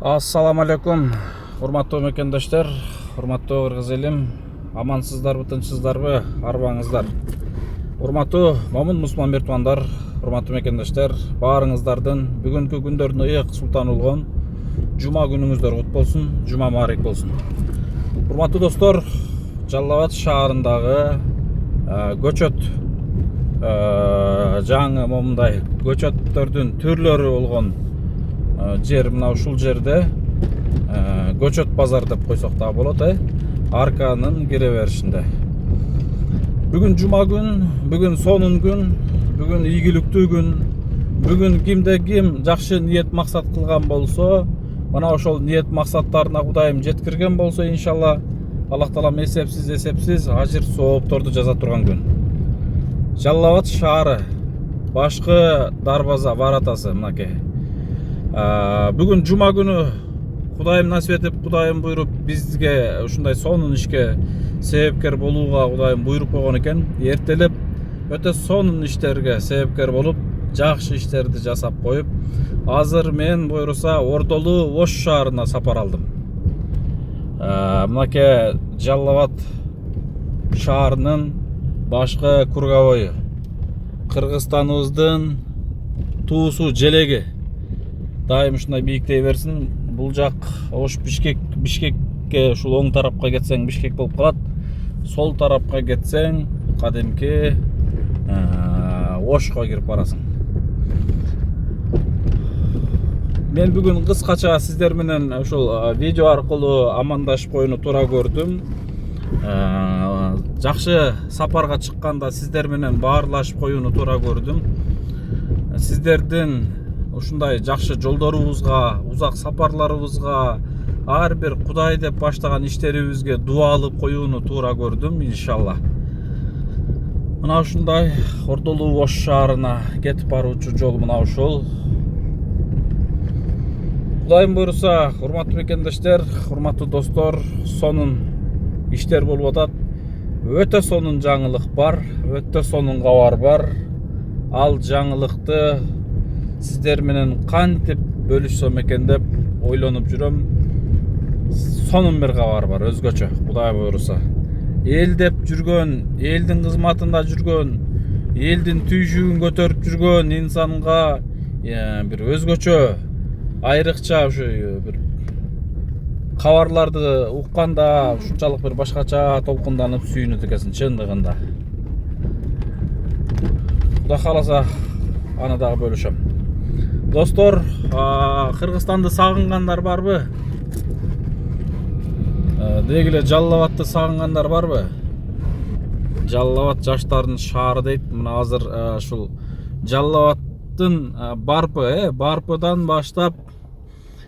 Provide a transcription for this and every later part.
Assalamu алейкум, урматтуу мекендештер, урматтуу кыргыз элим, амансыздарбы, тынчсыздарбы, арбаңыздар. Урматтуу момун мусулман тугандар, урматтуу мекендештер, баарыңыздардын бүгүнкү күндөрдүн ыйык султаны болгон жума күнүңүздөр кут болсун, жума маарик болсун. Урматтуу достор, Жалал Абад шаарындагы көчөт жаңы момундай көчөттөрдүн түрлөрү болгон жер мына ушул жерде көчөт базар деп койсок да болот, арканын кире беришинде. Бүгүн жума күн, бүгүн сонун күн, бүгүн ийгиликтүү күн. Бүгүн кимде ким жакшы ниет максат кылган болсо, мына ошол ниет максаттарына Кудайым жеткирген болсо, иншалла Аллах Таалам эсепсиз ажыр соопторду жаза турган күн. Жалал Абад шаары, башкы дарбаза варатасы мынакей. Бүгүн жума күнү Кудайым насип этип, Кудайым буйруп бизге ушундай сонун ишке себепкер болууга Кудайым буйруп койгон экен. Эртелеп өтө сонун иштерге себепкер болуп, жакшы иштерди жасап коюп, азыр мен буйруса Ордолуу Ош шаарына сапар алдым. Мынакей Жалал Абад шаарынын башкы круговой, Кыргызстаныбыздын туусу желеги дайым ушундай бийиктей берсин. Бул жак Ош Бишкекке ушул оң тарапка кетсең Бишкек болуп калат. Сол тарапка кетсең кадимки Ошко кирип барасың. Мен бүгүн кыскача сиздер менен ушул видео аркылуу амандашып коюуну туура көрдүм. Жакшы сапарга чыкканда сиздер менен баарлашып коюуну туура көрдүм. Сиздердин ушундай жакшы жолдорубузга, узак сапарларыбызга, ар бир Кудай деп баштаган иштерибизге дуа алып коюуну туура көрдүм, иншалла. Мына ушундай Ордолуу Ош шаарына кетип баруучу жол мына ушул. Кудайым буйруса, урматтуу мекендештер, урматтуу достор, сонун иштер болуп атат. Өтө сонун жаңылык бар, өтө сонун кабар бар. Ал жаңылыкты сиздер менен кантип бөлүшсөм экен деп ойлонуп жүрөм. Сонун бир кабар бар, өзгөчө, Кудай буйруса. Эл деп жүргөн, элдин кызматында жүргөн, элдин түйшүгүн көтөрүп жүргөн инсанга бир өзгөчө, айрыкча ушу бир кабарларды укканда ушунчалык бир башкача толкунданып сүйүнөт экенсиң чындыгында. Кудай кааласа аны дагы бөлүшөм. Достор, Кыргызстанды сагынгандар барбы? Дегиле Жалал Абадты сагынгандар барбы? Жалал Абад жаштардын шаары дейт. Мына азыр ушул Жалал Абадтын Барпыдан баштап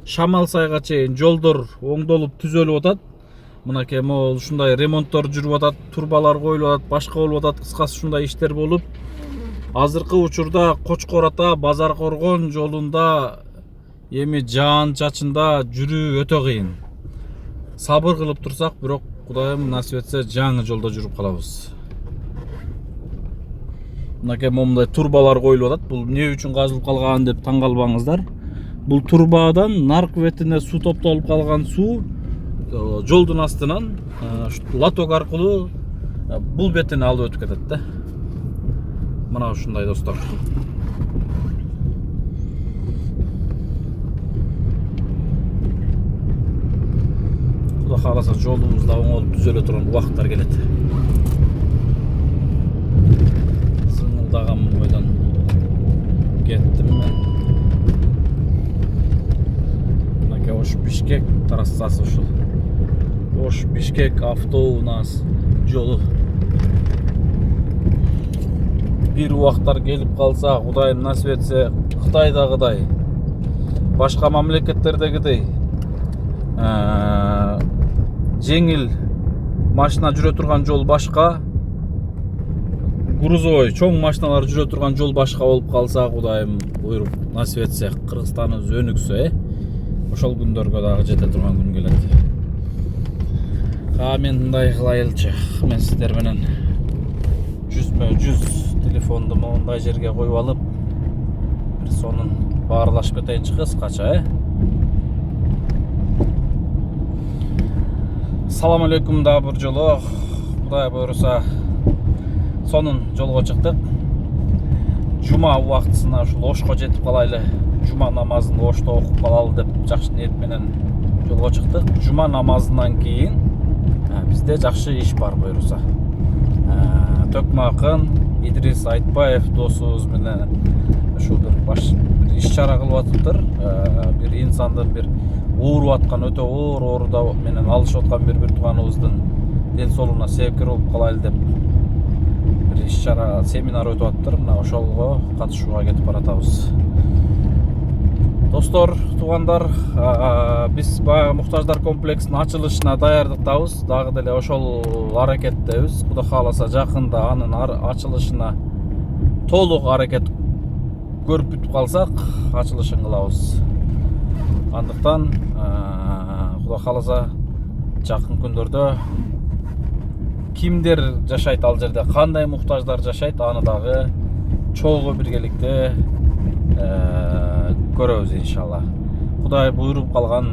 Шамал сайга чейин жолдор оңдолуп түзөлүп атат. Мынакей могул ушундай ремонттор жүрүп атат, турбалар коюлуп атат, башка болуп атат, кыскасы ушундай иштер болуп. Азыркы учурда Кочкор ата Базар Коргон жолунда эми жаан чачында жүрүү өтө кыйын. Сабыр кылып турсак, бирок Кудайым насип этсе жаңы жолдо жүрүп калабыз. Мынакей момундай турбалар коюлуп атат. Бул эмне үчүн казылып калган деп таң калбаңыздар. Бул турбадан нарк бетине суу топтолуп калган суу жолдун астынан лоток аркылуу бул бетине алып өтүп кетет да. Мына ушундай достор. Кудай кааласа жолубузда оңолуп түзөлө турган убакыттар келет. Зыңылдаган бойдон кеттим мен. Мынакей Ош Бишкек трассасы ушул. Ош Бишкек автобус жолу. Бир убактар келип калса, Кудайым насип этсе, Кытайдагыдай, башка мамлекеттердегидей жеңил машина жүрө турган жол башка, грузовой чоң машиналар жүрө турган жол башка болуп калса, Кудайым буйруп насип этсе, Кыргызстаныбыз өнүксө, ошол күндөргө дагы жете турган күн келет. Мен мындай кылайылчы, мен сиздер менен жүзмө-жүз телефонду моундай жерге коюп алып, бир сонун баарлашып кетейинчи кыскача, Assalamu alaikum da bir жолу. Кудай буйруса сонун жолго чыктык. Жума убактысына ушул Ошко жетип калайлы. Жума намазын Ошто окуп калалы деп жакшы ниет менен жолго чыктык. Жума намазынан кийин бизде жакшы иш бар буйруса. Төкмө акын Идрис Айтбаев досубуз менен ушул бир иш чара кылып атыптыр. Бир инсандын бир ооруп аткан өтө оор ооруда менен алышып аткан бир тууганыбыздын ден соолугуна себепкер болуп калайлы деп бир иш чара семинар өтүп атыптыр. Мына ошого катышууга кетип баратабыз. Достор, туугандар, биз баягы муктаждар комплексинин ачылышына даярдыктабыз. Дагы деле ошол аракеттебиз. Кудай кааласа жакында анын ачылышына толук аракет көрүп бүтүп калсак, ачылышын кылабыз. Андыктан Кудай кааласа жакын күндөрдө кимдер жашайт ал жерде, кандай муктаждар жашайт, аны дагы чогуу биргеликте көрөбүз иншалла. Кудай буйруп калган,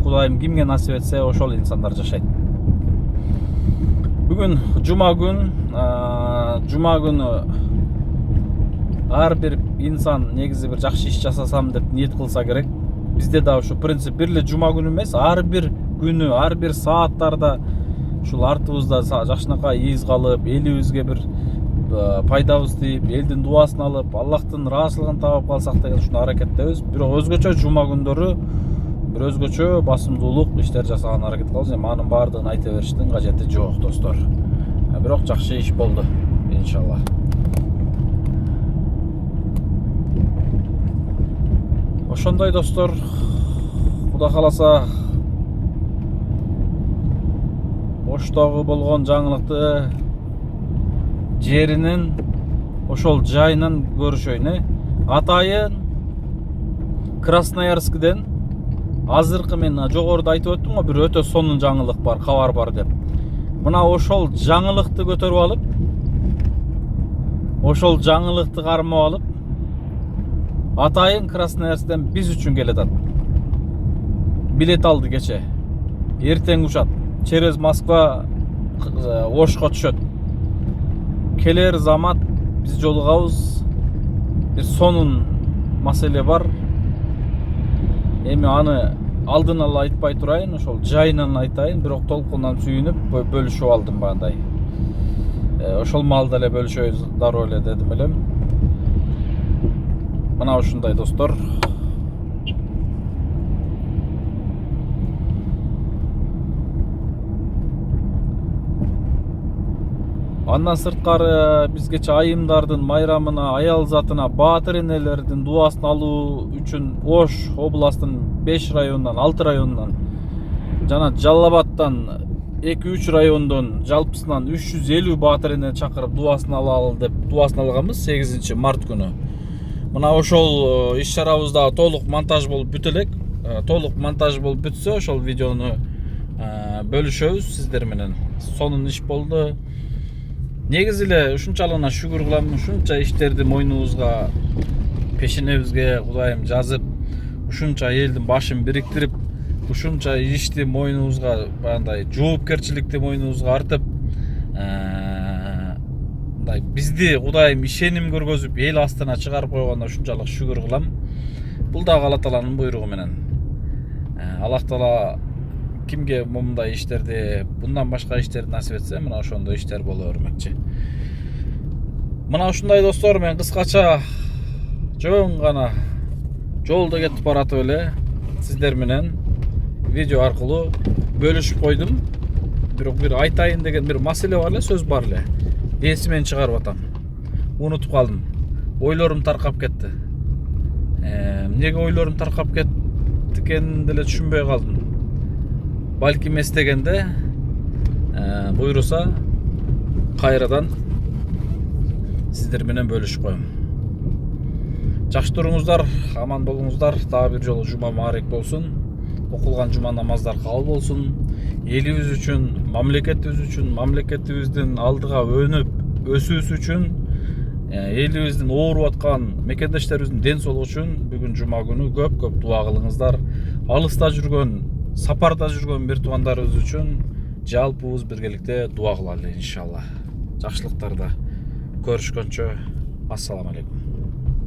Кудайым кимге насип этсе ошол инсандар жашайт. Бүгүн жума күнү ар бир инсан негизи бир жакшы иш жасасам деп ниет кылса керек. Бизде да ушу принцип бир эле жума күнү эмес, ар бир күнү, ар бир сааттарда ушул артыбызда жакшынакай из калып, элибизге бир пайдабыз тийип, элдин дубасын алып, Аллахтын ыраазычылыгын таап калсак деген ушуну аракеттебиз. Бирок өзгөчө жума күндөрү бир өзгөчө басымдуулук иштер жасаган аракет кылабыз. Эми анын баардыгын айта бериштин кажети жок, достор. Бирок жакшы иш болду иншалла. Ошондой достор, Кудай кааласа Оштогу болгон жаңылыкты жеринин ошол жайынан көрүшөйүн. Атайын Красноярскіден азыркы мен жогоруда айтып өттүм го, бир өтө сонун жаңылык бар, кабар бар деп. Мына ошол жаңылыкты көтөрүп алып, ошол жаңылыкты кармап алып, Атайын Красноярскіден биз үчүн келет. Билет алды кече. Эртең учат. Через Москва Ошко түшөт. Келер замат биз жолугабыз. Бир сонун маселе бар. Эми аны алдын ала айтпай турайын, ошол жайынан айтайын, бирок толкундан сүйүнүп бөлүшүп алдым бандай. Ошол маалда эле бөлүшөбүз дароо эле дедим элем. Мына ушундай достор. Андан сырткары бизгече айымдардын майрамына, аял затына, баатыр энелердин дубасын алуу үчүн Ош областынын 5 районунан, 6 районунан жана Жалал Абадтан 2-3 райондон жалпысынан 350 баатыр эне чакырып дубасын алалы деп дубасын алганбыз 8 март күнү. Мына ошол иш чарабызда толук монтаж болуп бүтө элек. Толук монтаж болуп бүтсө, ошол видеону бөлүшөбүз сиздер менен. Сонун иш болду. Негизи эле ушунчалыгына шүгүр кылам, ушунча иштерди мойнубузга, пешенебизге Кудайым жазып, ушунча элдин башын бириктирип, ушунча ишти мойнубузга, бандай жоопкерчиликти мойнубузга артып, бизди Кудайым ишеним көргөзүп, эл астына чыгарып койгонуна ушунчалык шүгүр кылам. Бул да Алла Тааланын буйругу менен. Аллах Таала кимге момундай иштерди, bundan башка иштерди насип этсе, мына ошондой иштер боло бермекчи. Мына ушундай достор, мен кыскача жоң гана жолдо кетип баратып эле сиздер менен видео аркылуу бөлүшүп койдум. Бирок бир айтайын деген бир маселе бар эле, сөз бар эле. Эсимен чыгарып атам. Унутуп калдым. Ойлорум таркап кетти. Эмнеге ойлорум таркап кетти экенин деле түшүнбөй калдым. Балким эстегенде буйруса кайрадан сиздер менен бөлүшүп коем. Жакшы туруңуздар, аман болуңуздар. Дагы бир жолу жума маарик болсун. Окулган жума намаздар кабыл болсун. Элибиз үчүн, мамлекетибиздин алдыга өнүп өсүүсү үчүн, элибиздин ооруп аткан мекендештерибиздин ден соолугу үчүн бүгүн жума күнү көп дуа кылыңыздар. Алыста жүргөн, сапарда жүргөн бир туугандарыбыз үчүн жалпыбыз биргеликте дуа кылалы иншалла. Жакшылыктарда көрүшкөнчө ассаламу алейкум.